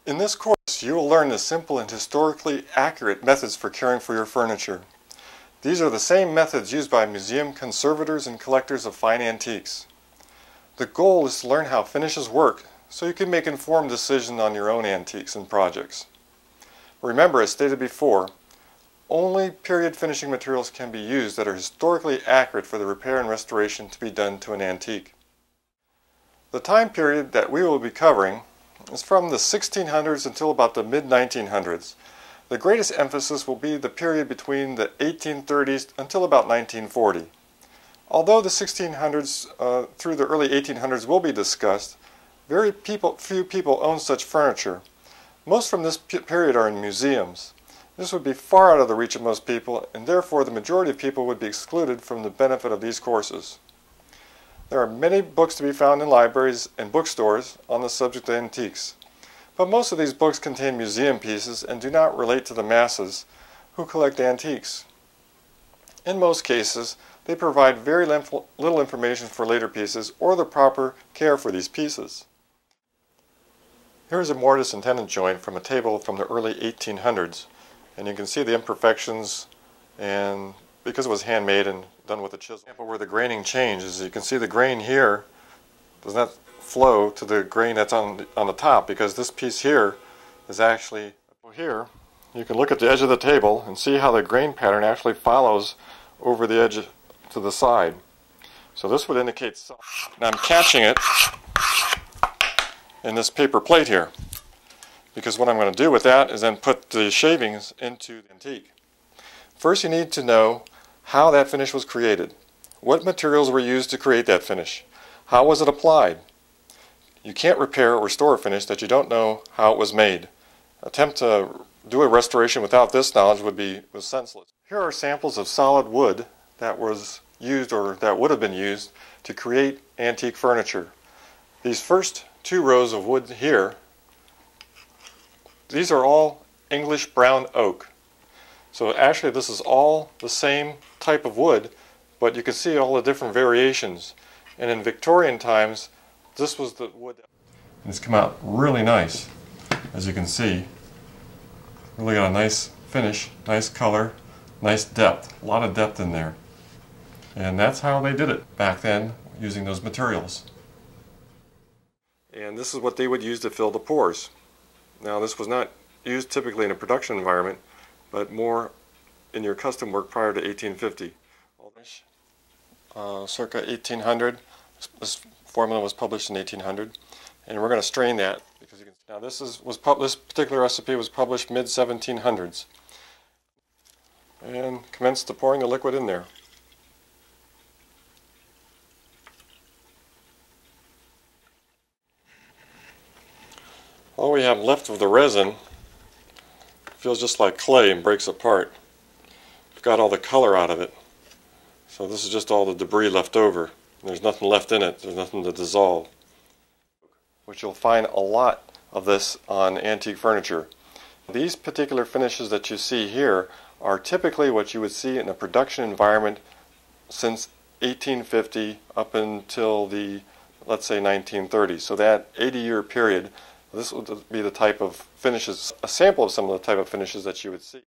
In this course, you will learn the simple and historically accurate methods for caring for your furniture. These are the same methods used by museum conservators and collectors of fine antiques. The goal is to learn how finishes work so you can make informed decisions on your own antiques and projects. Remember, as stated before, only period finishing materials can be used that are historically accurate for the repair and restoration to be done to an antique. The time period that we will be covering is from the 1600s until about the mid-1900s. The greatest emphasis will be the period between the 1830s until about 1940. Although the 1600s through the early 1800s will be discussed, very few people own such furniture. Most from this period are in museums. This would be far out of the reach of most people, and therefore the majority of people would be excluded from the benefit of these courses. There are many books to be found in libraries and bookstores on the subject of antiques, but most of these books contain museum pieces and do not relate to the masses who collect antiques. In most cases, they provide very little information for later pieces or the proper care for these pieces. Here is a mortise and tenon joint from a table from the early 1800s, and you can see the imperfections, and because it was handmade and done with a chisel. Where the graining changes, you can see the grain here does not flow to the grain that's on the top, because this piece here is actually here. You can look at the edge of the table and see how the grain pattern actually follows over the edge to the side. So this would indicate, now I'm catching it in this paper plate here, because what I'm going to do with that is then put the shavings into the antique. First, you need to know how that finish was created. What materials were used to create that finish? How was it applied? You can't repair or restore a finish that you don't know how it was made. Attempt to do a restoration without this knowledge was senseless. Here are samples of solid wood that was used or that would have been used to create antique furniture. These first two rows of wood here, these are all English brown oak. So actually this is all the same type of wood, but you can see all the different variations. And in Victorian times, this was the wood. It's come out really nice, as you can see. Really got a nice finish, nice color, nice depth, a lot of depth in there. And that's how they did it back then, using those materials. And this is what they would use to fill the pores. Now, this was not used typically in a production environment, but more in your custom work prior to 1850. Circa 1800, this formula was published in 1800, and we're going to strain that because you can. Now, this particular recipe was published mid-1700s, and commence to pouring the liquid in there. All we have left of the resin feels just like clay and breaks apart. We've got all the color out of it. So this is just all the debris left over. There's nothing left in it. There's nothing to dissolve. Which you'll find a lot of this on antique furniture. These particular finishes that you see here are typically what you would see in a production environment since 1850 up until the, let's say, 1930s. So that 80-year period, this would be the type of finishes, a sample of some of the type of finishes that you would see.